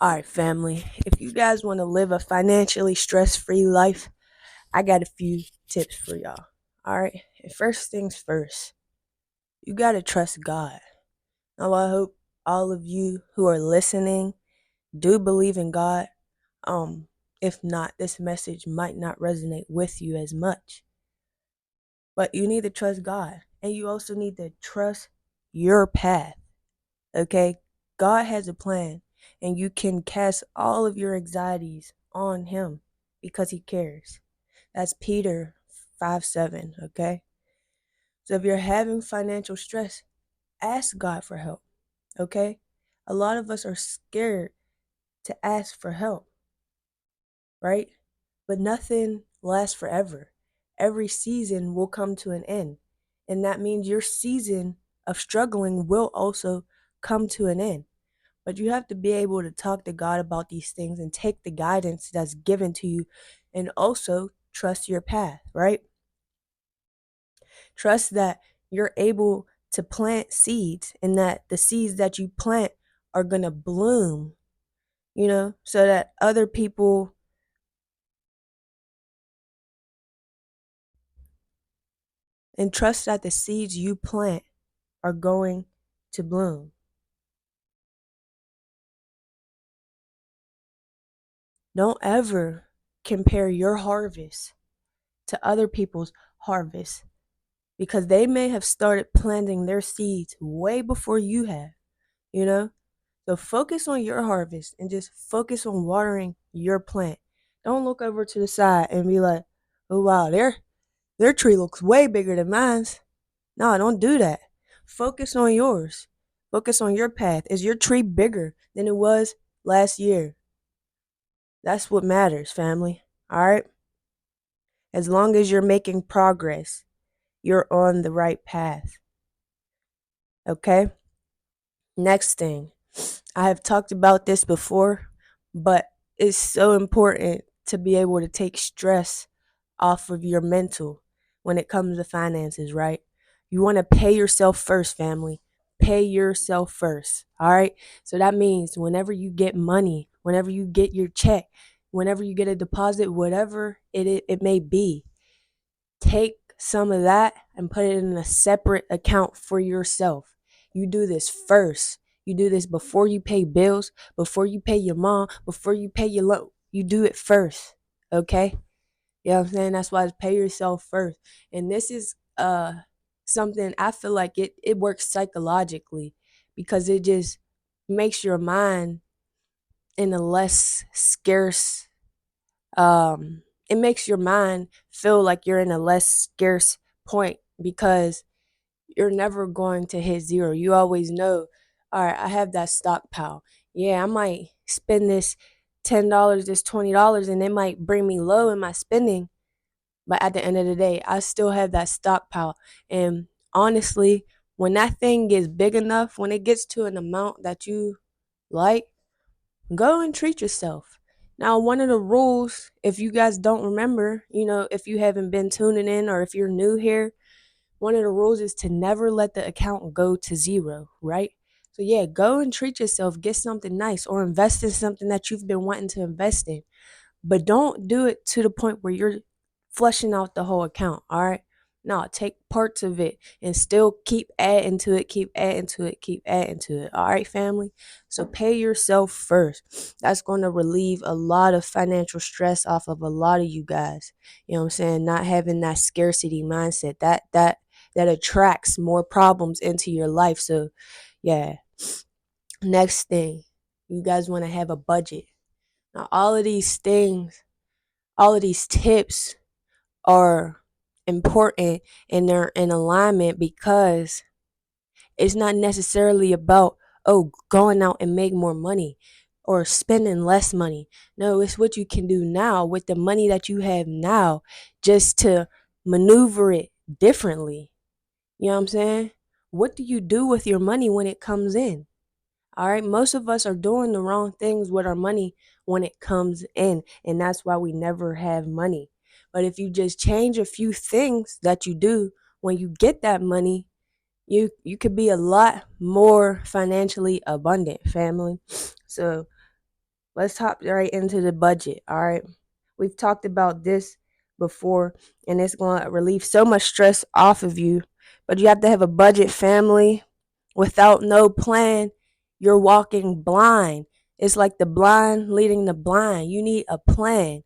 All right, family. If you guys want to live a financially stress free life, I got a few tips for y'all. All right. And first things first, you got to trust God. Now, I hope all of you who are listening do believe in God. Um, if not, this message might not resonate with you as much. But you need to trust God. And you also need to trust your path. Okay? God has a plan, and you can cast all of your anxieties on Him because He cares. That's Peter 5:7. Okay? So if you're having financial stress, ask God for help. Okay? A lot of us are scared to ask for help, right? But nothing lasts forever. Every season will come to an end. And that means your season of struggling will also come to an end. But you have to be able to talk to God about these things and take the guidance that's given to you and also trust your path, right? Trust that you're able to plant seeds and that the seeds that you plant are going to bloom, so that other people, and trust that the seeds you plant are going to bloom. Don't ever compare your harvest to other people's harvest because they may have started planting their seeds way before you have, you know? So focus on your harvest and just focus on watering your plant. Don't look over to the side and be like, "Oh wow, their tree looks way bigger than mine's." No, don't do that. Focus on yours. Focus on your path. Is your tree bigger than it was last year? That's what matters, family. All right? As long as you're making progress, you're on the right path. Okay? Next thing, I have talked about this before, but it's so important to be able to take stress off of your mental when it comes to finances, right? You want to pay yourself first, family. Pay yourself first. All right. So that means whenever you get money, whenever you get your check, whenever you get a deposit, whatever it may be, take some of that and put it in a separate account for yourself. You do this first. You do this before you pay bills, before you pay your mom, before you pay your loan. You do it first. Okay? You know what I'm saying? That's why it's pay yourself first. And this is something I feel like it works psychologically because it just makes your mind in a less scarce it makes your mind feel like you're in a less scarce point because you're never going to hit zero. You always know, all right, I have that stockpile. Yeah, I might spend this $10, this $20, and it might bring me low in my spending. But at the end of the day, I still have that stockpile. And honestly, when that thing gets big enough, when it gets to an amount that you like, go and treat yourself. Now, one of the rules, if you guys don't remember, if you haven't been tuning in or if you're new here, one of the rules is to never let the account go to zero, right? So, yeah, go and treat yourself, get something nice, or invest in something that you've been wanting to invest in. But don't do it to the point where you're flushing out the whole account, all right? No, take parts of it and still keep adding to it, keep adding to it, keep adding to it. All right, family? So pay yourself first. That's going to relieve a lot of financial stress off of a lot of you guys. You know what I'm saying? Not having that scarcity mindset. That attracts more problems into your life. So, yeah. Next thing, you guys want to have a budget. Now, all of these tips are important and they're in alignment because it's not necessarily about, going out and make more money or spending less money. No, it's what you can do now with the money that you have now just to maneuver it differently. You know what I'm saying? What do you do with your money when it comes in? All right, most of us are doing the wrong things with our money when it comes in, and that's why we never have money. But if you just change a few things that you do when you get that money, you could be a lot more financially abundant, family. So let's hop right into the budget. All right. We've talked about this before, and it's going to relieve so much stress off of you. But you have to have a budget, family. Without no plan, you're walking blind. It's like the blind leading the blind. You need a plan.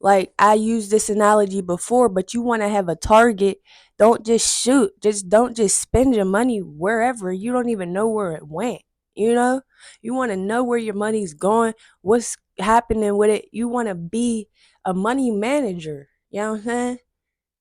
Like I used this analogy before, but you want to have a target. Don't just shoot. Just don't just spend your money wherever. You don't even know where it went. You know? You want to know where your money's going, what's happening with it. You want to be a money manager. You know what I'm saying?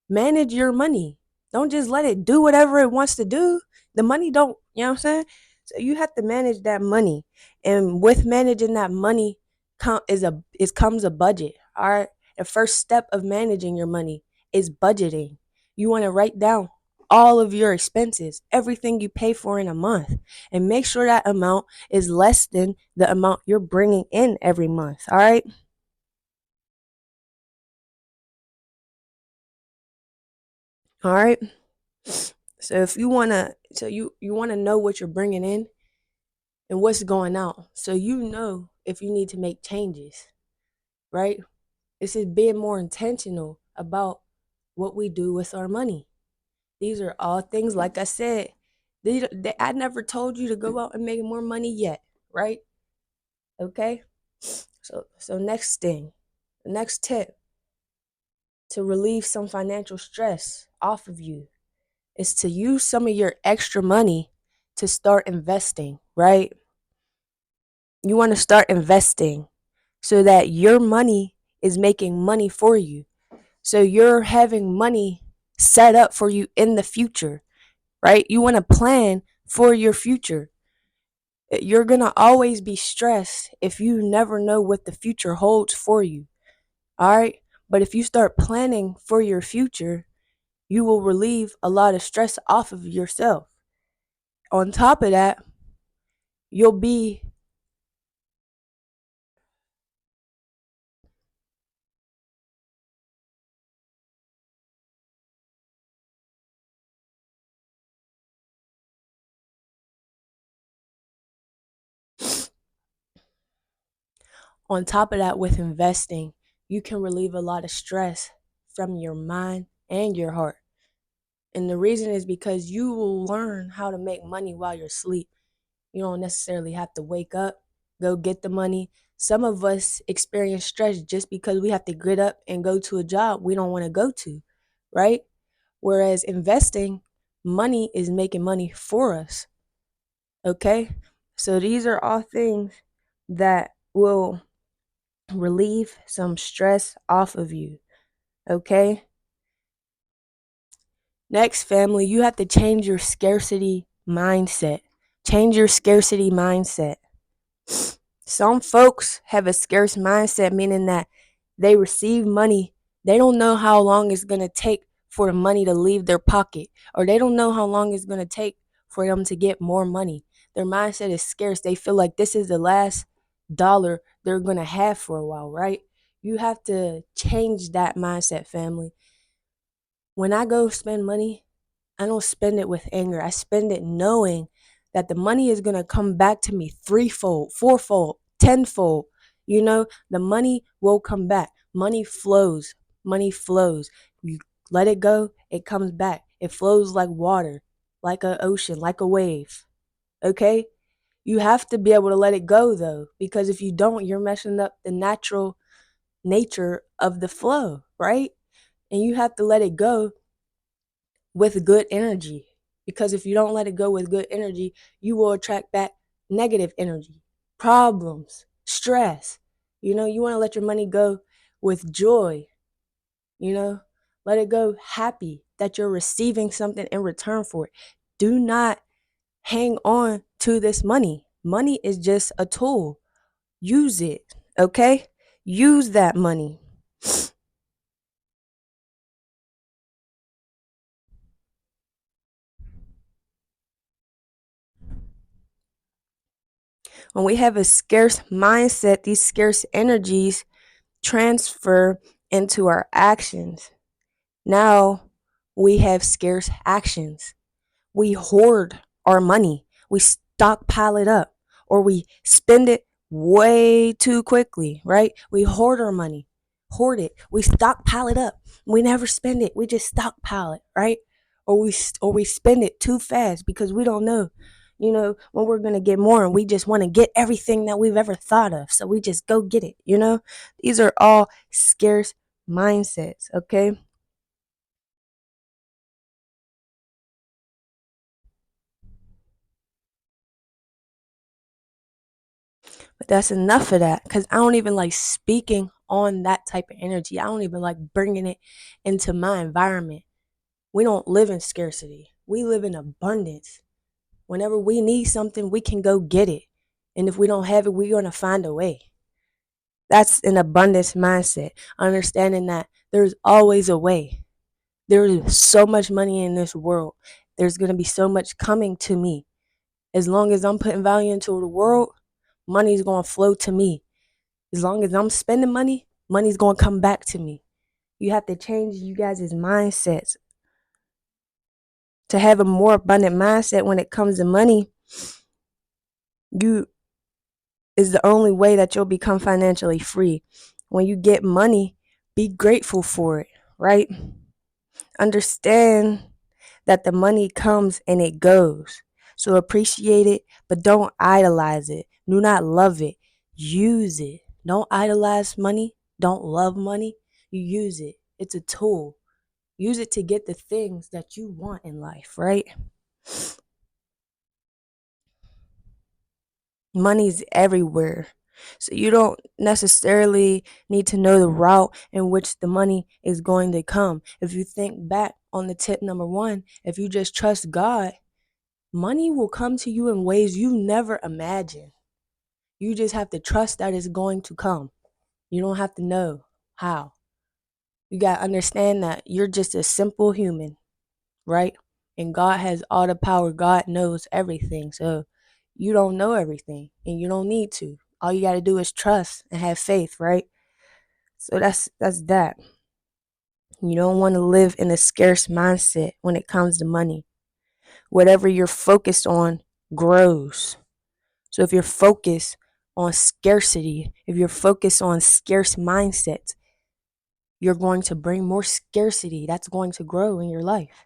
Manage your money. Don't just let it do whatever it wants to do. The money don't, you know what I'm saying? So you have to manage that money. And with managing that money comes a budget. All right. The first step of managing your money is budgeting. You want to write down all of your expenses, everything you pay for in a month, and make sure that amount is less than the amount you're bringing in every month. All right. All right. So if you want to, you want to know what you're bringing in and what's going out. So you know if you need to make changes, right? This is being more intentional about what we do with our money. These are all things, like I said, I never told you to go out and make more money yet, right? Okay. So next thing, the next tip to relieve some financial stress off of you is to use some of your extra money to start investing, right? You want to start investing so that your money is making money for you. So you're having money set up for you in the future, right? You want to plan for your future. You're going to always be stressed if you never know what the future holds for you. All right. But if you start planning for your future, you will relieve a lot of stress off of yourself. On top of that, you'll be on top of that with investing, you can relieve a lot of stress from your mind and your heart. And the reason is because you will learn how to make money while you're asleep. You don't necessarily have to wake up, go get the money. Some of us experience stress just because we have to get up and go to a job we don't want to go to, right? Whereas investing, money is making money for us, okay? So these are all things that will relieve some stress off of you, okay? Next, family, you have to change your scarcity mindset. Change your scarcity mindset. Some folks have a scarce mindset, meaning that they receive money. They don't know how long it's going to take for the money to leave their pocket, or they don't know how long it's going to take for them to get more money. Their mindset is scarce. They feel like this is the last dollar they're going to have for a while, right? You have to change that mindset, family. When I go spend money, I don't spend it with anger. I spend it knowing that the money is going to come back to me threefold, fourfold, tenfold. You know, the money will come back. Money flows. Money flows. You let it go, it comes back. It flows like water, like an ocean, like a wave. Okay? You have to be able to let it go though, because if you don't, you're messing up the natural nature of the flow, right? And you have to let it go with good energy. Because if you don't let it go with good energy, you will attract back negative energy, problems, stress. You know, you want to let your money go with joy, you know, let it go happy that you're receiving something in return for it. Do not hang on to this money. Money is just a tool. Use it, okay? Use that money. When we have a scarce mindset, these scarce energies transfer into our actions. Now we have scarce actions. We hoard our money. We stockpile it up or we spend it way too quickly, right? We hoard our money, hoard it. We stockpile it up. We never spend it. We just stockpile it, right? Or we spend it too fast because we don't know, when we're gonna get more, and we just want to get everything that we've ever thought of. So we just go get it. These are all scarce mindsets, okay? But that's enough of that because I don't even like speaking on that type of energy. I don't even like bringing it into my environment. We don't live in scarcity. We live in abundance. Whenever we need something, we can go get it. And if we don't have it, we're going to find a way. That's an abundance mindset, understanding that there's always a way. There is so much money in this world. There's going to be so much coming to me. As long as I'm putting value into the world, money's going to flow to me. As long as I'm spending money, money's going to come back to me. You have to change you guys' mindsets to have a more abundant mindset when it comes to money. You is the only way that you'll become financially free. When you get money, be grateful for it, right? Understand that the money comes and it goes. So appreciate it, but don't idolize it. Do not love it. Use it. Don't idolize money. Don't love money. You use it. It's a tool. Use it to get the things that you want in life, right? Money's everywhere. So you don't necessarily need to know the route in which the money is going to come. If you think back on the tip number one, if you just trust God, money will come to you in ways you never imagined. You just have to trust that it's going to come. You don't have to know how. You got to understand that you're just a simple human, right? And God has all the power. God knows everything. So you don't know everything and you don't need to. All you got to do is trust and have faith, right? So that's that. You don't want to live in a scarce mindset when it comes to money. Whatever you're focused on grows. So if you're focused on scarcity, if you're focused on scarce mindsets, you're going to bring more scarcity. That's going to grow in your life.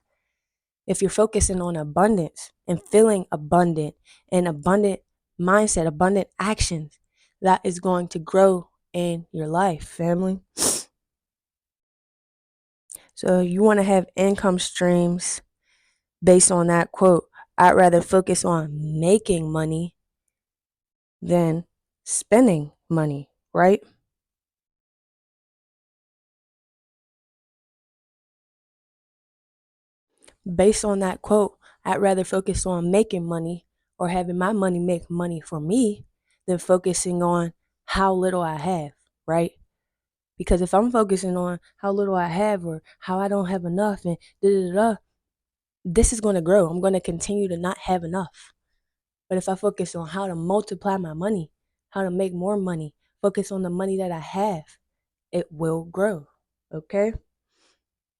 If you're focusing on abundance and feeling abundant and abundant mindset, abundant actions, that is going to grow in your life, family. So you want to have income streams based on that quote. I'd rather focus on making money than spending money, right? Based on that quote, I'd rather focus on making money or having my money make money for me than focusing on how little I have, right? Because if I'm focusing on how little I have or how I don't have enough and da da da, this is going to grow. I'm going to continue to not have enough. But if I focus on how to multiply my money, how to make more money, focus on the money that I have, it will grow. Okay?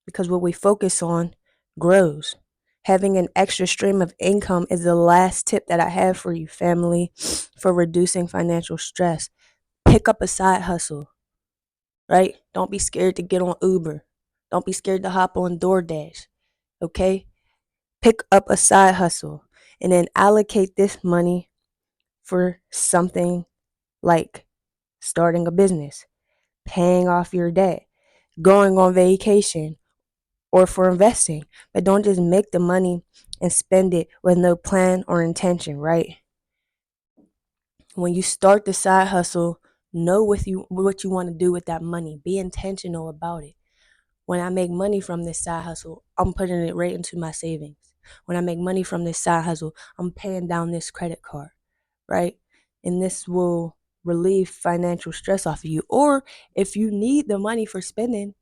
Because what we focus on grows. Having an extra stream of income is the last tip that I have for you, family, for reducing financial stress. Pick up a side hustle, right? Don't be scared to get on Uber. Don't be scared to hop on DoorDash, okay? Pick up a side hustle and then allocate this money for something like starting a business, paying off your debt, going on vacation, or for investing. But don't just make the money and spend it with no plan or intention, right? When you start the side hustle, know what you want to do with that money. Be intentional about it. When I make money from this side hustle, I'm putting it right into my savings. When I make money from this side hustle, I'm paying down this credit card, right? And this will relieve financial stress off of you. Or if you need the money for spending,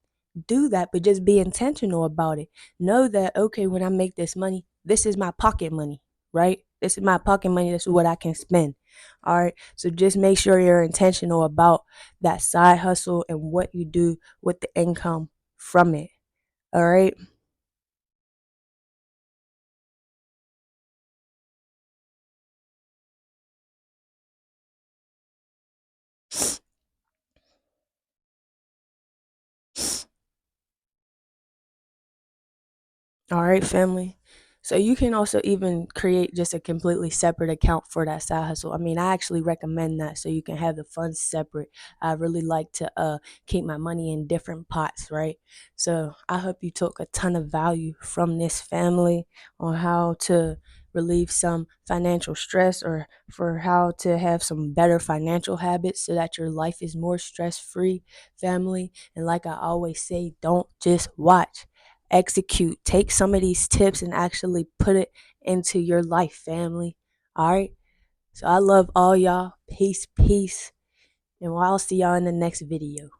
do that, but just be intentional about it. Know that, okay, when I make this money, this is my pocket money, right? This is my pocket money. This is what I can spend. All right. So just make sure you're intentional about that side hustle and what you do with the income from it. All right. All right, family. So you can also even create just a completely separate account for that side hustle. I mean, I actually recommend that so you can have the funds separate. I really like to keep my money in different pots, right? So I hope you took a ton of value from this, family, on how to relieve some financial stress, or for how to have some better financial habits so that your life is more stress free, family. And like I always say, don't just watch, execute. Take some of these tips and actually put it into your life, family. All right. So I love all y'all. Peace, peace. And I'll see y'all in the next video.